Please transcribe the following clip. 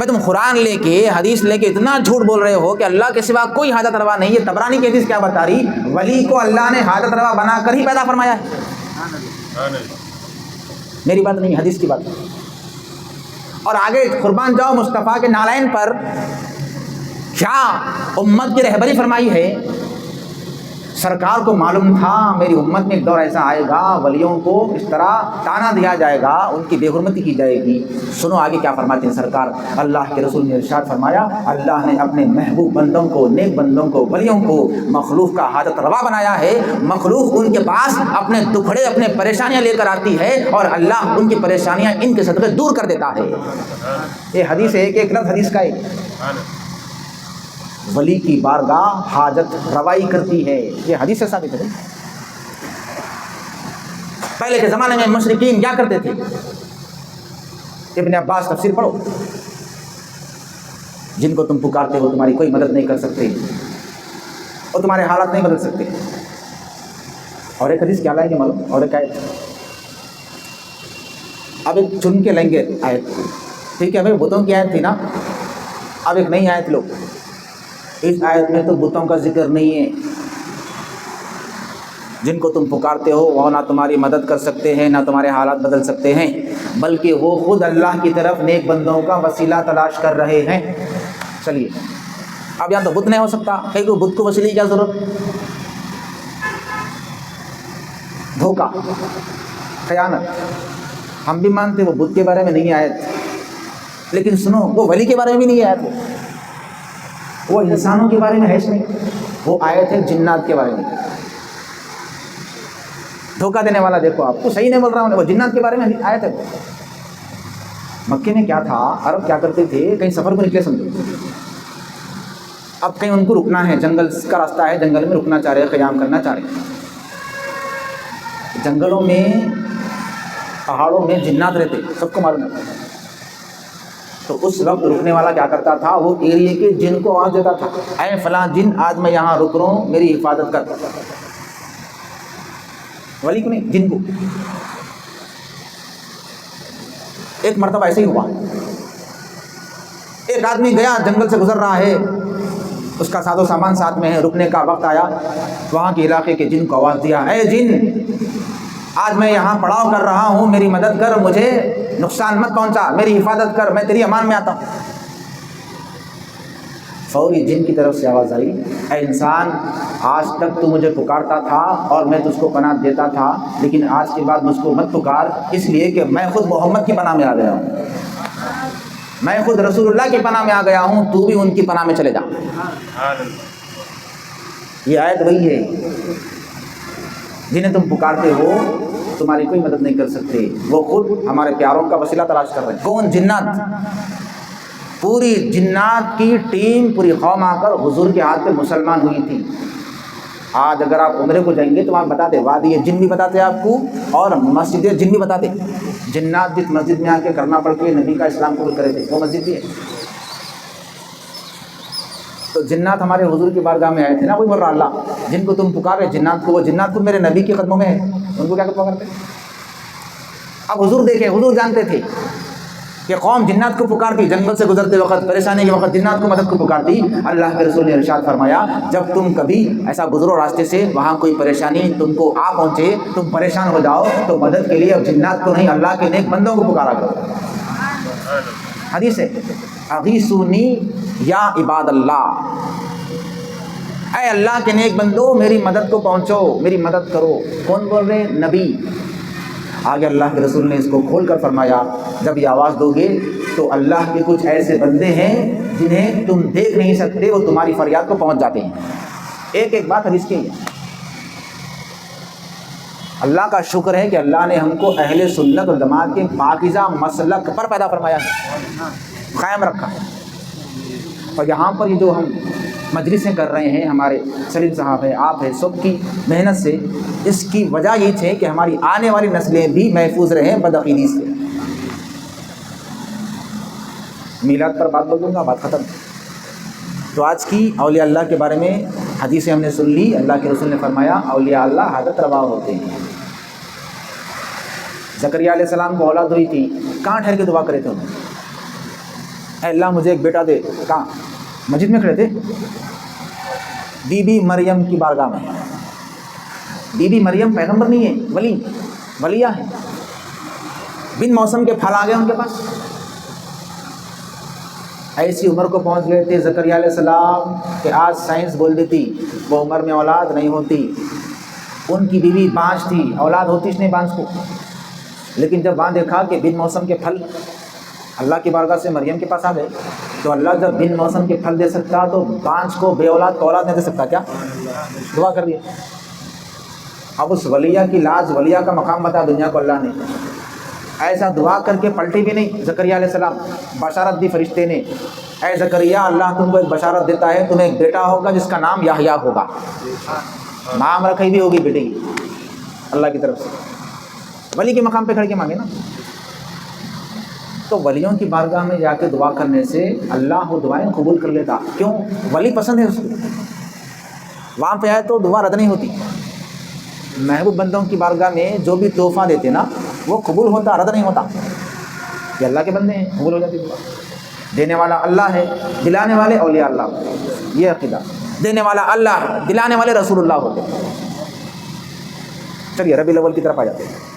میں تم قرآن لے کے حدیث لے کے اتنا جھوٹ بول رہے ہو کہ اللہ کے سوا کوئی حاجت روا نہیں ہے. طبرانی کی حدیث کیا بتا رہی؟ ولی کو اللہ نے حاجت روا بنا کر ہی پیدا فرمایا ہے. میری بات نہیں، حدیث کی بات. اور آگے قربان جاؤ مصطفیٰ کے نالین پر کیا امت کی رہبری فرمائی ہے. سرکار کو معلوم تھا میری امت میں ایک دور ایسا آئے گا ولیوں کو اس طرح تانا دیا جائے گا، ان کی بے حرمتی کی جائے گی. سنو آگے کیا فرماتے ہیں سرکار. اللہ کے رسول نے ارشاد فرمایا اللہ نے اپنے محبوب بندوں کو، نیک بندوں کو، ولیوں کو مخلوق کا حاجت روا بنایا ہے. مخلوق ان کے پاس اپنے دکھڑے، اپنے پریشانیاں لے کر آتی ہے اور اللہ ان کی پریشانیاں ان کے صدقے دور کر دیتا ہے. یہ حدیث ہے، ایک لفظ حدیث کا ہے. ولی کی بارگاہ حاجت روائی کرتی ہے، یہ حدیث سے ثابت ہے. پہلے کے زمانے میں مشرکین کیا کرتے تھے؟ ابن عباس تفسیر پڑھو. جن کو تم پکارتے ہو تمہاری کوئی مدد نہیں کر سکتے اور تمہارے حالات نہیں بدل سکتے. اور ایک حدیث کیا لائیں گے معلوم؟ اور ایک آیت اب ایک چن کے لیں گے آیت. ٹھیک ہے بھائی، بتوں کی آیت تھی نا، اب ایک نئی آیت لو. اس آیت میں تو بتوں کا ذکر نہیں ہے. جن کو تم پکارتے ہو وہ نہ تمہاری مدد کر سکتے ہیں، نہ تمہارے حالات بدل سکتے ہیں، بلکہ وہ خود اللہ کی طرف نیک بندوں کا وسیلہ تلاش کر رہے ہیں. چلیے اب یہاں تو بت نہیں ہو سکتا، کہیں کو بت کو وسیلے کی کیا ضرورت؟ دھوکہ، خیانت. ہم بھی مانتے وہ بت کے بارے میں نہیں آیت، لیکن سنو وہ ولی کے بارے میں بھی نہیں آیت. وہ انسانوں کے بارے میں ہے نہیں، وہ آیت ہے جنات کے بارے میں. دھوکہ دینے والا دیکھو، آپ کو صحیح نہیں بول رہا ہوں، وہ جنات کے بارے میں آیت ہے. مکے میں کیا تھا، عرب کیا کرتے تھے، کہیں سفر کو نکلے سمجھو، اب کہیں ان کو رکنا ہے، جنگل کا راستہ ہے، جنگل میں رکنا چاہ رہے، قیام کرنا چاہ رہے. جنگلوں میں، پہاڑوں میں جنات رہتے، سب کو معلوم ہے. تو اس وقت رکنے والا کیا کرتا تھا، وہ ایریے کے جن کو آواز دیتا تھا، اے فلاں جن آج میں یہاں رک رہا ہوں، میری حفاظت کر. ولی کو نہیں، جن کو. ایک مرتبہ ایسے ہی ہوا، ایک آدمی گیا جنگل سے گزر رہا ہے، اس کا ساز و سامان ساتھ میں ہے، رکنے کا وقت آیا، وہاں کے علاقے کے جن کو آواز دیا، اے جن آج میں یہاں پڑاؤ کر رہا ہوں، میری مدد کر، مجھے نقصان مت پہنچا، میری حفاظت کر، میں تیری امان میں آتا ہوں. فوری جن کی طرف سے آواز آئی، اے انسان آج تک تو مجھے پکارتا تھا اور میں تجھ کو پناہ دیتا تھا، لیکن آج کے بعد مجھ کو مت پکار، اس لیے کہ میں خود محمد کی پناہ میں آ گیا ہوں، میں خود رسول اللہ کی پناہ میں آ گیا ہوں، تو بھی ان کی پناہ میں چلے جا. یہ آیت وہی ہے، جنہیں تم پکارتے ہو تمہاری کوئی مدد نہیں کر سکتے، وہ خود ہمارے پیاروں کا وسیلہ تلاش کر رہے ہیں. کون؟ جنات. پوری جنات کی ٹیم، پوری قوم آ کر حضور کے ہاتھ پہ مسلمان ہوئی تھی. آج اگر آپ عمرے کو جائیں گے تو آپ بتاتے، وادی جن بھی بتاتے آپ کو، اور مسجد جن بھی بتاتے. جنات جس مسجد میں آ کے کرنا پڑ کے نبی کا اسلام قبول کرے تھے، وہ مسجد بھی ہے. تو جنات ہمارے حضور کی بارگاہ میں آئے تھے نا، وہی بول رہا اللہ جن کو تم پکارے جنات کو، وہ جنات کو میرے نبی کے قدموں میں ہے، ان کو کیا پکارتے. اب حضور دیکھیں، حضور جانتے تھے کہ قوم جنات کو پکارتی، جنگل سے گزرتے وقت، پریشانی کے وقت جنات کو مدد کو پکارتی. اللہ کے رسول نے ارشاد فرمایا جب تم کبھی ایسا گزرو راستے سے، وہاں کوئی پریشانی تم کو آ پہنچے، تم پریشان ہو جاؤ، تو مدد کے لیے اب جنات کو نہیں، اللہ کے نیک بندوں کو پکارا کرو. حدیث ہے، اغیثونی یا عباد اللہ، اے اللہ کے نیک بندو میری مدد کو پہنچو، میری مدد کرو. کون بول رہے؟ نبی. آگے اللہ کے رسول نے اس کو کھول کر فرمایا جب یہ آواز دو گے تو اللہ کے کچھ ایسے بندے ہیں جنہیں تم دیکھ نہیں سکتے، وہ تمہاری فریاد کو پہنچ جاتے ہیں. ایک ایک بات حدیث کی ہے. اللہ کا شکر ہے کہ اللہ نے ہم کو اہل سنت و جماعت کے پاکیزہ مسلک پر پیدا فرمایا ہے، قائم رکھا ہے. اور یہاں پر یہ جو ہم مجلسیں کر رہے ہیں، ہمارے سلیم صاحب ہے، آپ ہے، سب کی محنت سے، اس کی وجہ یہ ہے کہ ہماری آنے والی نسلیں بھی محفوظ رہیں بدعقیدی سے. میلاد پر بات بولوں گا، بات ختم. تو آج کی اولیاء اللہ کے بارے میں حدیثیں ہم نے سن لی. اللہ کے رسول نے فرمایا اولیاء اللہ حاجت روا ہوتے ہیں. زکریا علیہ السلام کو اولاد ہوئی تھی، کہاں ٹھہر کے دعا کرے تھے انہوں؟ اے اللہ مجھے ایک بیٹا دے. کہاں؟ مسجد میں کھڑے تھے. بی بی مریم کی بارگاہ میں. بی بی مریم پیغمبر نہیں ہے, ولیہ ہے. بن موسم کے پھل آ گئے ان کے پاس. ایسی عمر کو پہنچ گئے تھے زکریا علیہ السلام کہ آج سائنس بول دیتی وہ عمر میں اولاد نہیں ہوتی. ان کی بیوی بانجھ تھی, اولاد ہوتی نہیں بانجھ کو. لیکن جب وہاں دیکھا کہ بن موسم کے پھل اللہ کی بارگاہ سے مریم کے پاس آ گئے, تو اللہ جب بن موسم کے پھل دے سکتا تو بانجھ کو بے اولاد کو اولاد نہیں دے سکتا کیا؟ دعا کر دیا. اب اس ولیہ کی لاج, ولیہ کا مقام بتا دنیا کو اللہ نے. ایسا دعا کر کے پلٹی بھی نہیں زکریا علیہ السلام. بشارت دی فرشتے نے, اے زکریا اللہ تم کو ایک بشارت دیتا ہے, تمہیں ایک بیٹا ہوگا جس کا نام یحییٰ ہوگا. نام رکھی بھی ہوگی بیٹے کی اللہ کی طرف سے. ولی کے مقام پہ کھڑ کے مانگے نا. تو ولیوں کی بارگاہ میں جا کے دعا کرنے سے اللہ وہ دعائیں قبول کر لیتا. کیوں؟ ولی پسند ہے اس کو. وہاں پہ آئے تو دعا رد نہیں ہوتی. محبوب بندوں کی بارگاہ میں جو بھی تحفہ دیتے نا وہ قبول ہوتا, رد نہیں ہوتا. یہ اللہ کے بندے ہیں, قبول ہو جاتی دعا. دینے والا اللہ ہے, دلانے والے اولیاء اللہ. یہ عقیدہ, دینے والا اللہ, دلانے والے رسول اللہ ہوتے. چلیے ربیع الاول کی طرف آ جاتے ہیں.